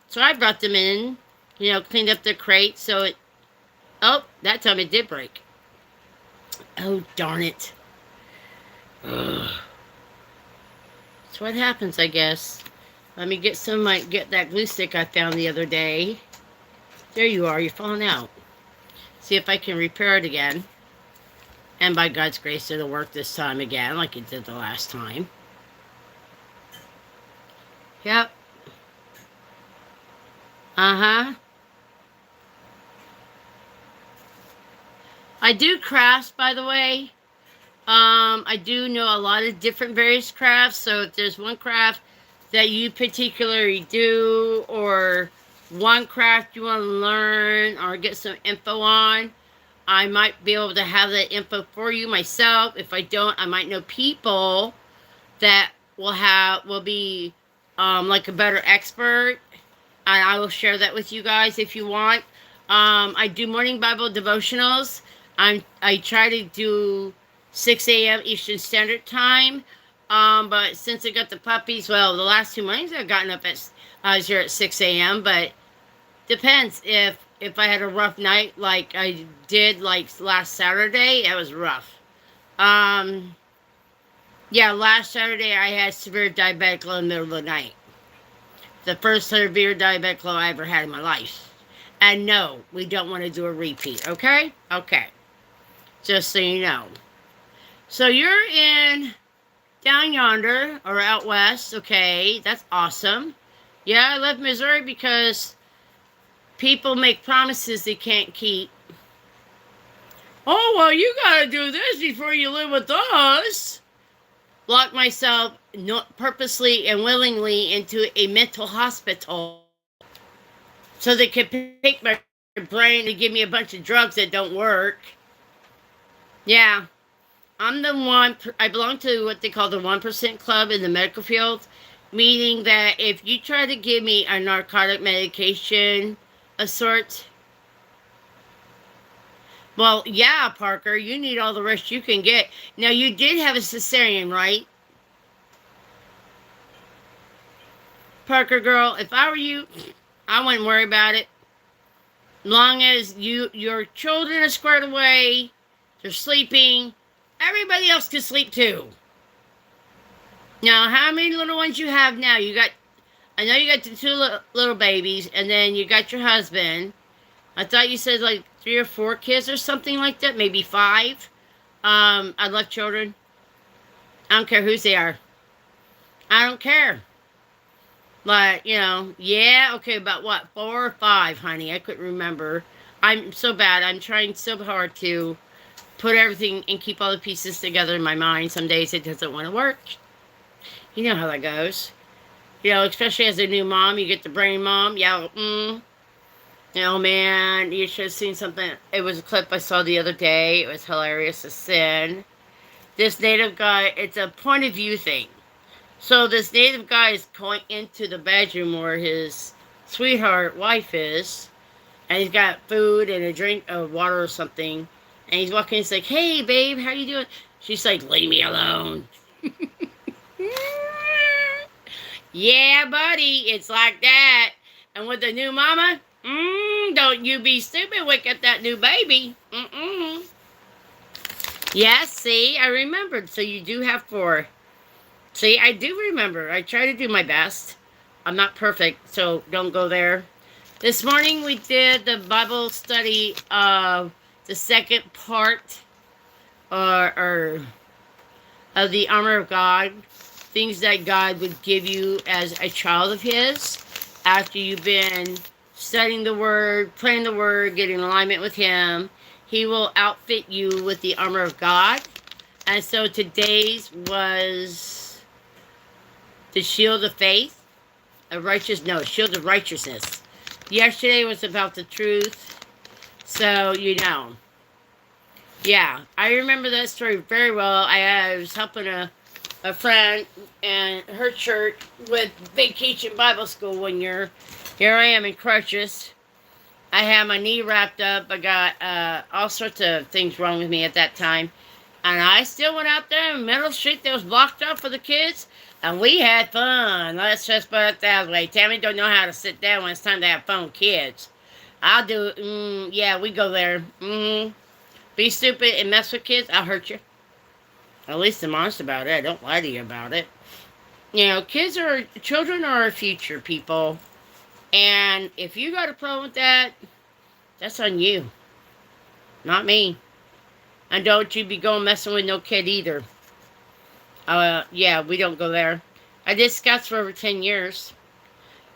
So I brought them in, cleaned up their crate. Oh, that time it did break. Oh, darn it. Ugh. That's what happens, I guess. Let me get get that glue stick I found the other day. There you are, you're falling out. See if I can repair it again. And by God's grace, it'll work this time again, like it did the last time. Yep. Uh-huh. I do crafts, by the way. I do know a lot of different various crafts, so if there's one craft that you particularly do, or one craft you want to learn or get some info on, I might be able to have that info for you myself. If I don't, I might know people that will be like a better expert, and I will share that with you guys if you want. I do morning Bible devotionals. I try to do 6 a.m. Eastern Standard Time. But since I got the puppies, well, the last 2 mornings I've gotten up I was here at 6 a.m. But depends if I had a rough night like I did last Saturday. It was rough. Yeah, last Saturday I had severe diabetic low in the middle of the night. The first severe diabetic low I ever had in my life. And no, we don't want to do a repeat, okay? Okay. Just so you know. So you're in down yonder, or out west, okay, that's awesome. Yeah, I left Missouri because people make promises they can't keep. Oh, well, you gotta do this before you live with us. Lock myself purposely and willingly into a mental hospital so they can pick my brain and give me a bunch of drugs that don't work. Yeah. I'm the one, I belong to what they call the 1% club in the medical field. Meaning that if you try to give me a narcotic medication of sorts, well, yeah, Parker, you need all the rest you can get. Now, you did have a cesarean, right? Parker girl, if I were you, I wouldn't worry about it. Long as your children are squared away, they're sleeping, everybody else can sleep too. Now, how many little ones you have now? I know you got the two little babies, and then you got your husband. I thought you said like 3 or 4 kids or something like that, maybe 5. I love children. I don't care whose they are. I don't care. Like, yeah, okay, about what, 4 or 5, honey? I couldn't remember. I'm so bad. I'm trying so hard to put everything and keep all the pieces together in my mind. Some days it doesn't want to work. You know how that goes. Especially as a new mom, you get the brain mom. Yeah, man, you should have seen something. It was a clip I saw the other day. It was hilarious as sin. This native guy, it's a point of view thing. So this native guy is going into the bedroom where his sweetheart wife is, and he's got food and a drink of water or something, and he's walking. He's like, "Hey, babe, how you doing?" She's like, "Leave me alone." Yeah, buddy, it's like that. And with the new mama, don't you be stupid. Wake up that new baby. Yeah, see, I remembered. So you do have 4. See, I do remember. I try to do my best. I'm not perfect, so don't go there. This morning we did the Bible study of the second part or of the armor of God. Things that God would give you as a child of His after you've been studying the Word, praying the Word, getting in alignment with Him. He will outfit you with the armor of God. And so today's was the shield of faith, shield of righteousness. Yesterday was about the truth. So, yeah, I remember that story very well. I was helping a friend and her church with Vacation Bible School one year. Here I am in crutches. I had my knee wrapped up. I got all sorts of things wrong with me at that time. And I still went out there in Middle Street that was blocked off for the kids. And we had fun. Let's just put it that way. Tammy don't know how to sit down when it's time to have fun with kids. I'll do it. Yeah, we go there. Be stupid and mess with kids, I'll hurt you. At least I'm honest about it. I don't lie to you about it. Children are our future, people. And if you got a problem with that, that's on you. Not me. And don't you be going messing with no kid either. Yeah, we don't go there. I did Scouts for over 10 years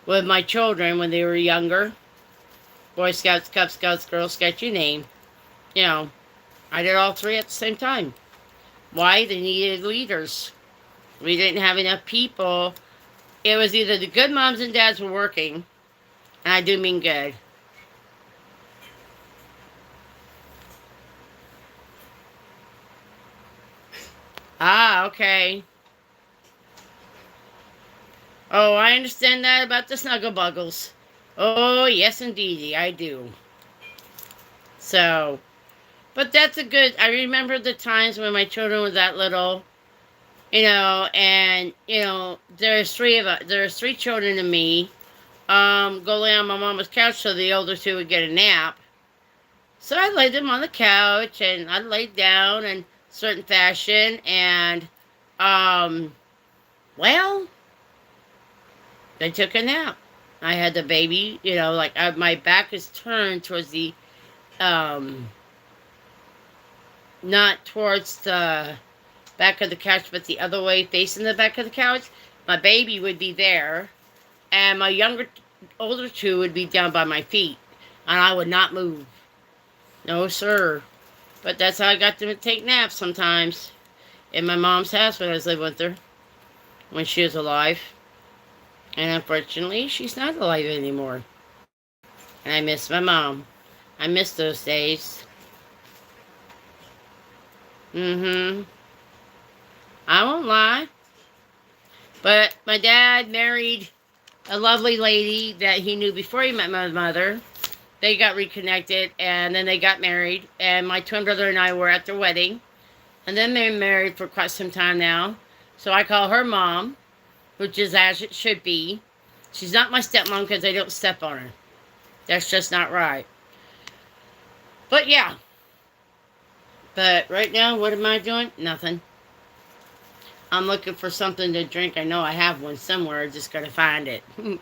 with my children when they were younger. Boy Scouts, Cub Scouts, Girl Scouts, you name. I did all 3 at the same time. Why? They needed leaders. We didn't have enough people. It was either the good moms and dads were working, and I do mean good. Ah, okay. Oh, I understand that about the snuggle buggles. Oh, yes, indeedy, I do. So, but that's I remember the times when my children were that little, and, there's 3 of us, there's 3 children and me, go lay on my mama's couch so the older 2 would get a nap. So I laid them on the couch, and I laid down in certain fashion, and, well, they took a nap. I had the baby, my back is turned towards the, not towards the back of the couch, but the other way, facing the back of the couch. My baby would be there, and my older 2 would be down by my feet, and I would not move. No, sir. But that's how I got them to take naps sometimes in my mom's house when I was living with her, when she was alive. And unfortunately, she's not alive anymore. And I miss my mom. I miss those days. I won't lie. But my dad married a lovely lady that he knew before he met my mother. They got reconnected and then they got married. And my twin brother and I were at their wedding. And then they were married for quite some time now. So I call her mom, which is as it should be. She's not my stepmom because I don't step on her. That's just not right. But yeah. But right now, what am I doing? Nothing. I'm looking for something to drink. I know I have one somewhere. I just gotta find it. You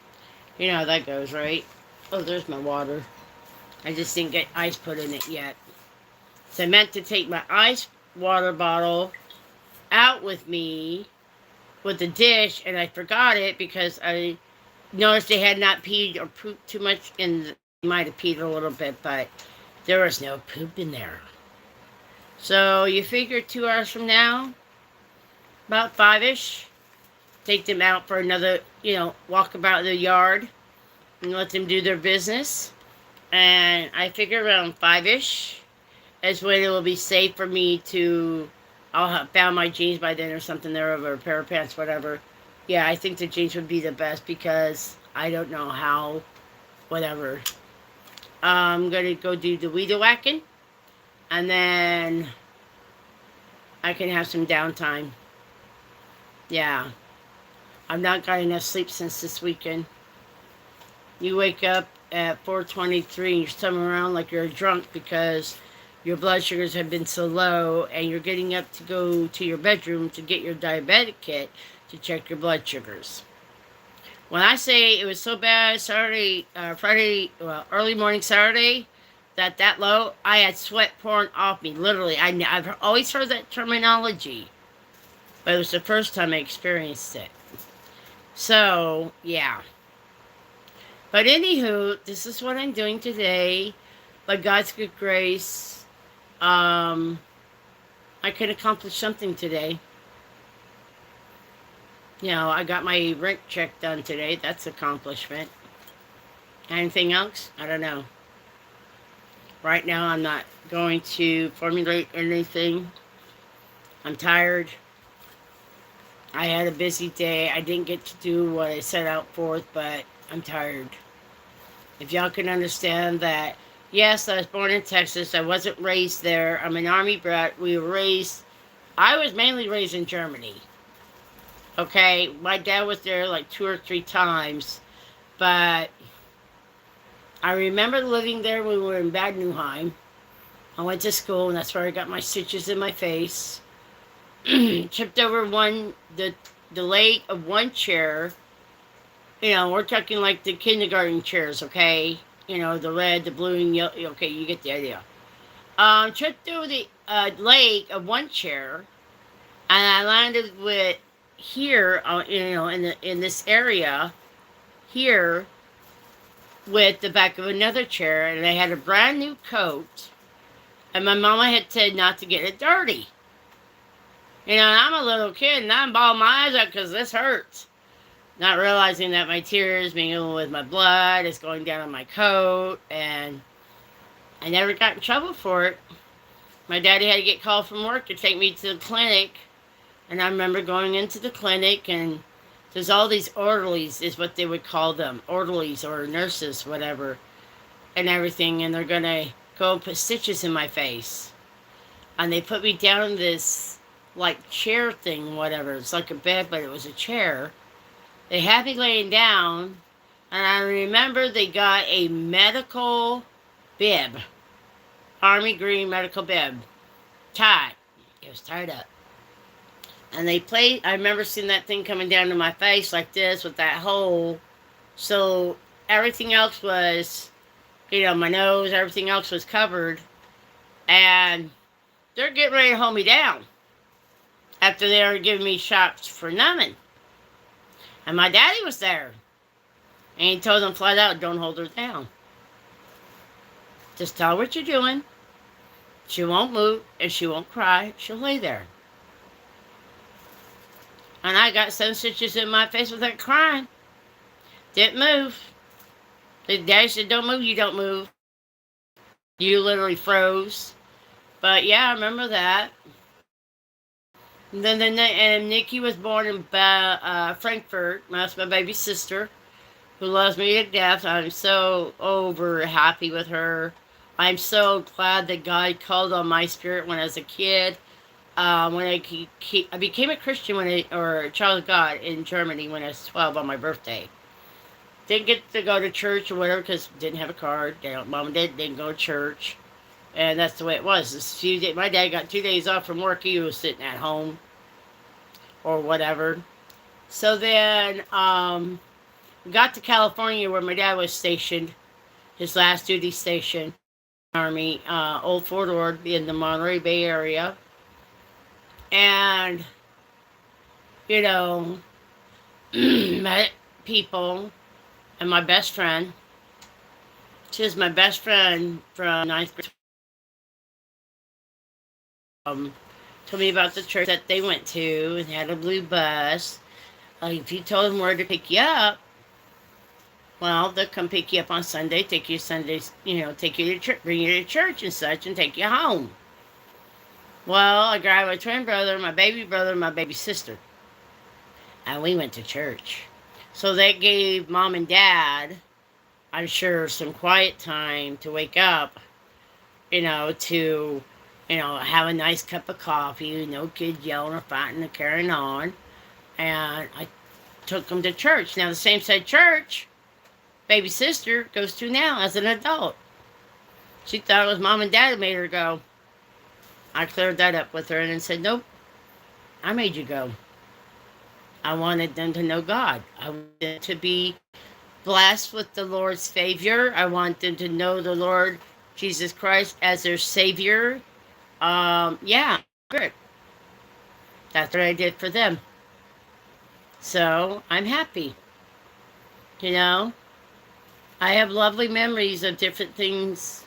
know how that goes, right? Oh, there's my water. I just didn't get ice put in it yet. So I meant to take my ice water bottle out with me with the dish, and I forgot it because I noticed they had not peed or pooped too much, and they might have peed a little bit, but there was no poop in there. So you figure 2 hours from now, about 5-ish, take them out for another, walk about the yard and let them do their business. And I figure around 5-ish is when it will be safe for me to, I'll have found my jeans by then or something there, or a pair of pants, whatever. Yeah, I think the jeans would be the best because I don't know how, whatever. I'm going to go do the weed whacking and then I can have some downtime. Yeah. I've not got enough sleep since this weekend. You wake up at 4:23 and you're swimming around like you're drunk because your blood sugars have been so low and you're getting up to go to your bedroom to get your diabetic kit to check your blood sugars. When I say it was so bad early morning Saturday, that low, I had sweat pouring off me, literally. I've always heard that terminology, but it was the first time I experienced it. So, yeah. But anywho, this is what I'm doing today. By God's good grace, I could accomplish something today. I got my rent check done today. That's accomplishment. Anything else? I don't know. Right now, I'm not going to formulate anything. I'm tired. I had a busy day. I didn't get to do what I set out for, but I'm tired. If y'all can understand that, yes, I was born in Texas. I wasn't raised there. I'm an Army brat. I was mainly raised in Germany. Okay, my dad was there like 2 or 3 times, but I remember living there when we were in Bad Nauheim. I went to school, and that's where I got my stitches in my face. Tripped over the leg of one chair. We're talking like the kindergarten chairs, okay? The red, the blue, and yellow. Okay, you get the idea. Tripped over the leg of one chair, and I landed with here, in this area here, with the back of another chair, and I had a brand new coat, and my mama had said not to get it dirty. And I'm a little kid, and I'm bawling my eyes out because this hurts. Not realizing that my tears mingle with my blood is going down on my coat, and I never got in trouble for it. My daddy had to get called from work to take me to the clinic, and I remember going into the clinic, and there's all these orderlies, is what they would call them, orderlies or nurses, whatever, and everything, and they're going to go and put stitches in my face. And they put me down in this, like, chair thing, whatever. It's like a bed, but it was a chair. They had me laying down, and I remember they got a medical bib, army green medical bib, tied. It was tied up. And I remember seeing that thing coming down to my face like this with that hole. So everything else was, my nose, everything else was covered. And they're getting ready to hold me down after they were giving me shots for numbing. And my daddy was there. And he told them flat out, don't hold her down. Just tell her what you're doing. She won't move and she won't cry. She'll lay there. And I got 7 stitches in my face without crying. Didn't move. The daddy said, don't move, you don't move. You literally froze. But yeah, I remember that. And Nikki was born in Frankfurt. That's my baby sister, who loves me to death. I'm so over happy with her. I'm so glad that God called on my spirit when I was a kid. When I became a Christian or a child of God in Germany when I was 12 on my birthday. Didn't get to go to church or whatever because didn't have a card. Mom and Dad didn't go to church, and that's the way it was. My dad got 2 days off from work. He was sitting at home or whatever. So then we got to California where my dad was stationed, his last duty station, Army, Old Fort Ord in the Monterey Bay area, and you know, met people, and my best friend. She was my best friend from ninth grade. Um, Told me about the church that they went to and had a blue bus. If you told them where to pick you up, well, they'll come pick you up on Sunday, take you Sundays, take you to church, bring you to church and such, and take you home. Well, I grabbed my twin brother, my baby sister, and we went to church. So that gave Mom and Dad, I'm sure, some quiet time to wake up, to, have a nice cup of coffee, no kids yelling or fighting or carrying on. And I took them to church. Now, the same side church baby sister goes to now as an adult. She thought it was Mom and Dad that made her go. I cleared that up with her and said, nope, I made you go. I wanted them to know God. I wanted them to be blessed with the Lord's favor. I want them to know the Lord Jesus Christ as their Savior. Yeah, good. That's what I did for them. So I'm happy. I have lovely memories of different things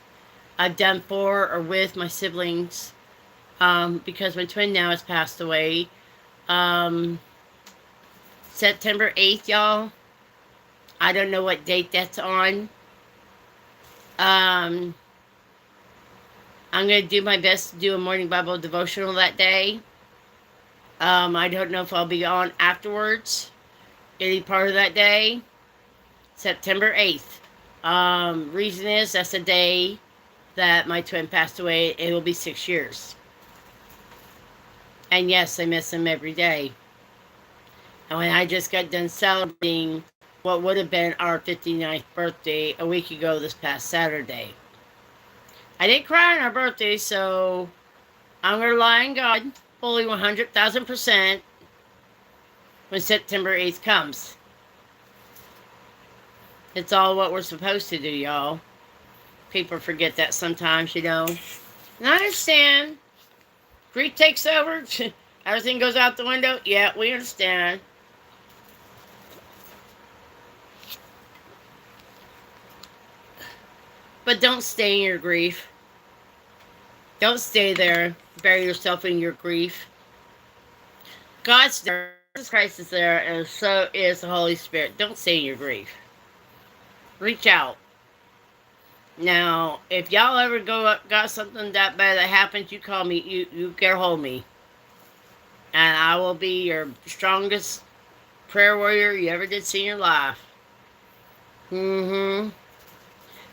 I've done for or with my siblings, because my twin now has passed away. September 8th, y'all. I don't know what date that's on. I'm going to do my best to do a morning Bible devotional that day. I don't know if I'll be on afterwards, any part of that day. September 8th. Reason is that's the day that my twin passed away. It will be 6 years. And yes, I miss him every day. And when I just got done celebrating what would have been our 59th birthday a week ago this past Saturday. I didn't cry on our birthday, so I'm going to rely on God fully 100,000% when September 8th comes. It's all what we're supposed to do, y'all. People forget that sometimes, And I understand. Grief takes over. Everything goes out the window. Yeah, we understand. But don't stay in your grief. Don't stay there. Bury yourself in your grief. God's there. Jesus Christ is there, and so is the Holy Spirit. Don't stay in your grief. Reach out. Now, if y'all ever got something that bad that happens, you call me. You get a hold of me, and I will be your strongest prayer warrior you ever did see in your life.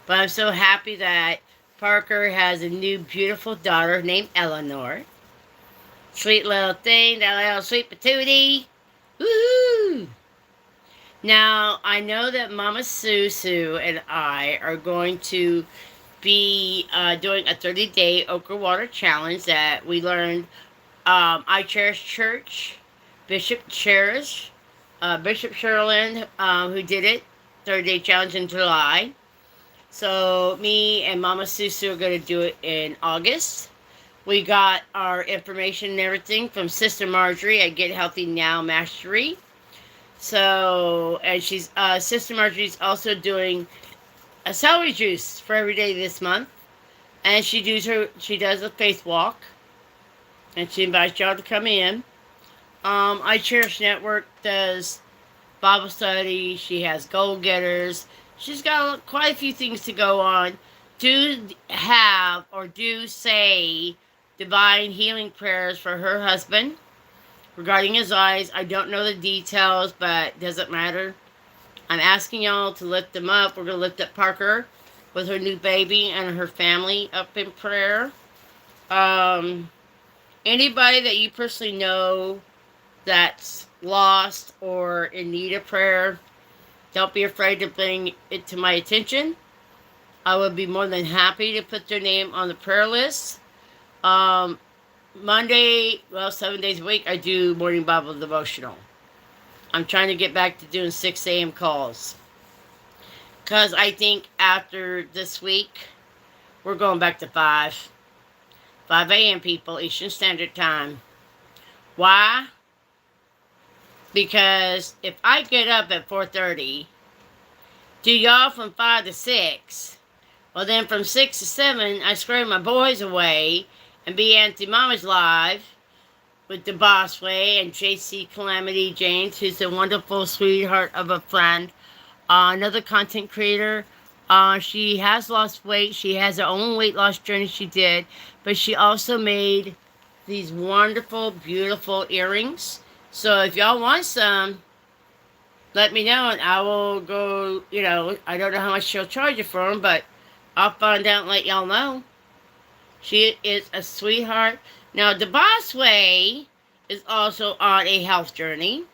But I'm so happy that Parker has a new beautiful daughter named Eleanor. Sweet little thing, that little sweet patootie. Woohoo! Now, I know that Mama Susu and I are going to be doing a 30-day Okra Water Challenge that we learned. I Cherish Church, Bishop Sherilyn, who did it, 30-day challenge in July. So me and Mama Susu are going to do it in August. We got our information and everything from Sister Marjorie at Get Healthy Now Mastery. So, and Sister Marjorie's also doing a celery juice for every day this month. And she does a faith walk. And she invites y'all to come in. I Cherish Network does Bible study. She has goal getters. She's got quite a few things to go on. Do say divine healing prayers for her husband. regarding his eyes. I don't know the details, but doesn't matter. I'm asking y'all to lift them up. We're going to lift up Parker with her new baby and her family up in prayer. Um, Anybody that you personally know that's lost or in need of prayer, don't be afraid to bring it to my attention. I would be more than happy to put their name on the prayer list. Um, Monday, 7 days a week, I do morning Bible devotional. I'm trying to get back to doing 6 a.m. calls. Because I think after this week, we're going back to 5 a.m. people, Eastern Standard Time. Why? Because if I get up at 4:30, do y'all from 5 to 6, well then from 6 to 7, I scare my boys away and be Auntie Mama's Live with the Boss Way and JC Calamity James, who's a wonderful sweetheart of a friend, another content creator. She has lost weight. She has her own weight loss journey she did, but she also made these wonderful, beautiful earrings. So if y'all want some, let me know and I will go, I don't know how much she'll charge you for them, but I'll find out and let y'all know. She is a sweetheart. Now, the Boss Way is also on a health journey,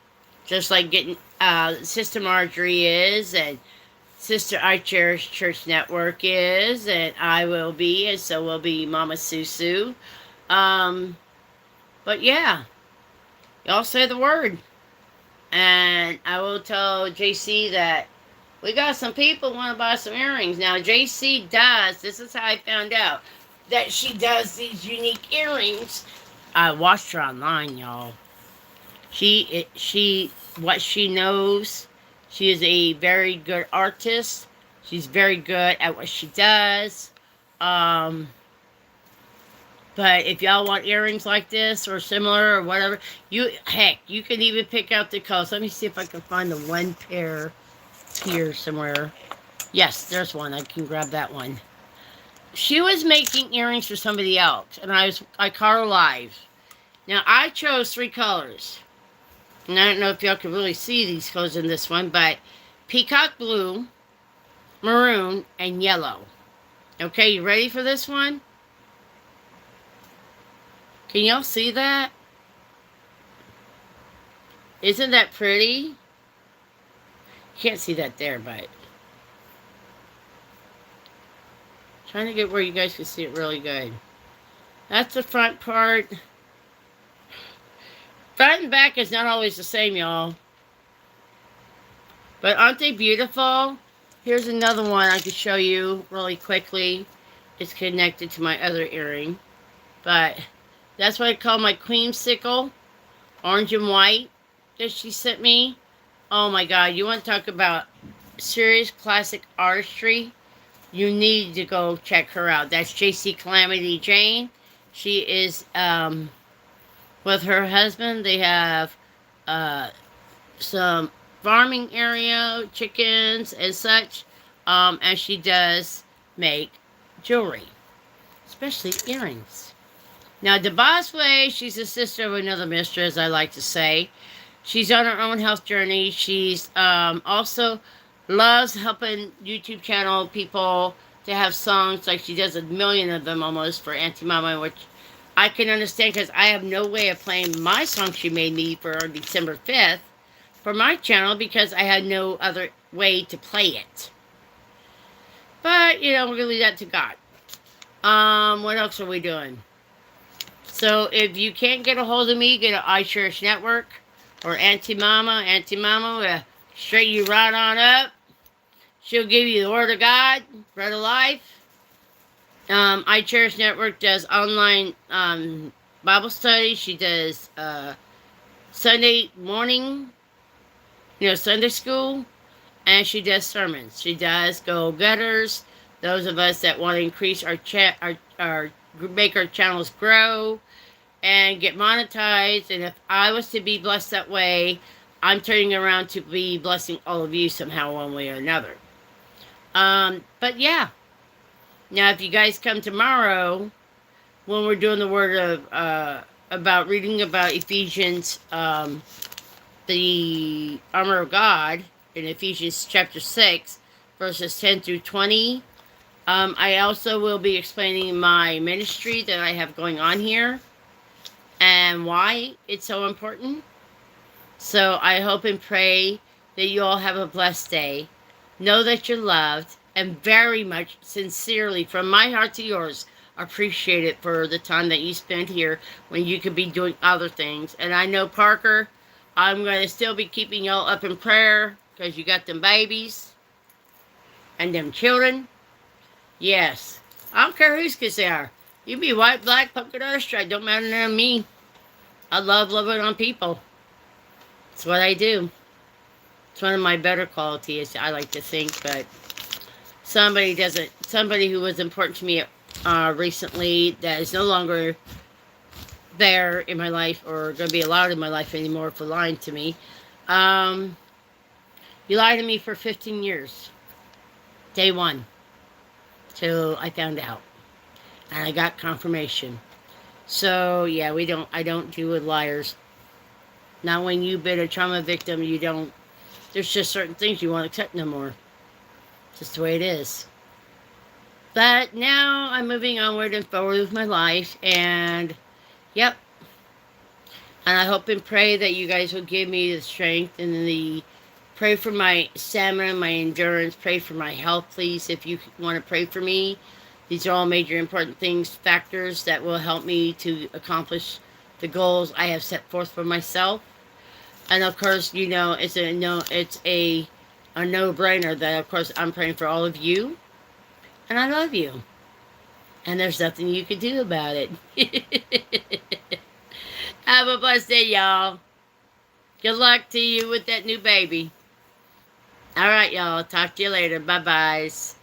just like getting Sister Marjorie is, and Sister I Cherish Church Network is, and I will be, and so will be Mama Susu. But yeah, y'all say the word. And I will tell JC that we got some people want to buy some earrings. Now, JC does, this is how I found out, that she does these unique earrings. I watched her online, y'all. What she knows, she is a very good artist. She's very good at what she does. But if y'all want earrings like this or similar or whatever, you can even pick out the colors. Let me see if I can find the one pair here somewhere. Yes, there's one. I can grab that one. She was making earrings for somebody else, and I caught her live. Now, I chose 3 colors. And I don't know if y'all can really see these colors in this one, but peacock blue, maroon, and yellow. Okay, you ready for this one? Can y'all see that? Isn't that pretty? You can't see that there, but trying to get where you guys can see it really good. That's the front part. Front and back is not always the same, y'all. But aren't they beautiful? Here's another one I can show you really quickly. It's connected to my other earring. But that's what I call my creamsicle, orange and white, that she sent me. Oh my God, you want to talk about serious classic artistry? You need to go check her out. That's JC Calamity Jane. She is with her husband. They have some farming area, chickens and such. And she does make jewelry, especially earrings. Now, the Boss Way, she's a sister of another mistress, I like to say. She's on her own health journey. She's also loves helping YouTube channel people to have songs. Like she does 1 million of them almost for Auntie Mama, which I can understand because I have no way of playing my song she made me for December 5th for my channel because I had no other way to play it. But, we're going to leave that to God. What else are we doing? So if you can't get a hold of me, get an I Cherish Network or Auntie Mama. Auntie Mama will straighten you right on up. She'll give you the Word of God, Bread of Life. I Cherish Network does online Bible study. She does Sunday morning, Sunday school, and she does sermons. She does go-getters. Those of us that want to increase our make our channels grow and get monetized. And if I was to be blessed that way, I'm turning around to be blessing all of you somehow, one way or another. But yeah. Now, if you guys come tomorrow, when we're doing the word about reading about Ephesians, the armor of God in Ephesians chapter 6, verses 10 through 20. I also will be explaining my ministry that I have going on here and why it's so important. So I hope and pray that you all have a blessed day. Know that you're loved and very much sincerely from my heart to yours appreciate it for the time that you spent here when you could be doing other things. And I know, Parker, I'm going to still be keeping y'all up in prayer because you got them babies and them children. Yes. I don't care whose kids they are. You be white, black, polka dot, or stripe. Don't matter to me. I love loving on people. It's what I do. It's one of my better qualities, I like to think, but somebody doesn't. Somebody who was important to me recently that is no longer there in my life or going to be allowed in my life anymore for lying to me. You lied to me for 15 years. Day one. Till I found out. And I got confirmation. So, yeah, I don't deal with liars. Now, when you've been a trauma victim, you don't, there's just certain things you won't accept no more. Just the way it is. But now I'm moving onward and forward with my life, and yep. And I hope and pray that you guys will give me the strength and the pray for my stamina, my endurance. Pray for my health, please, if you want to pray for me. These are all major important things, factors that will help me to accomplish the goals I have set forth for myself. And of course, you know, it's a no-brainer that of course I'm praying for all of you. And I love you. And there's nothing you can do about it. Have a blessed day, y'all. Good luck to you with that new baby. All right, y'all. Talk to you later. Bye-byes.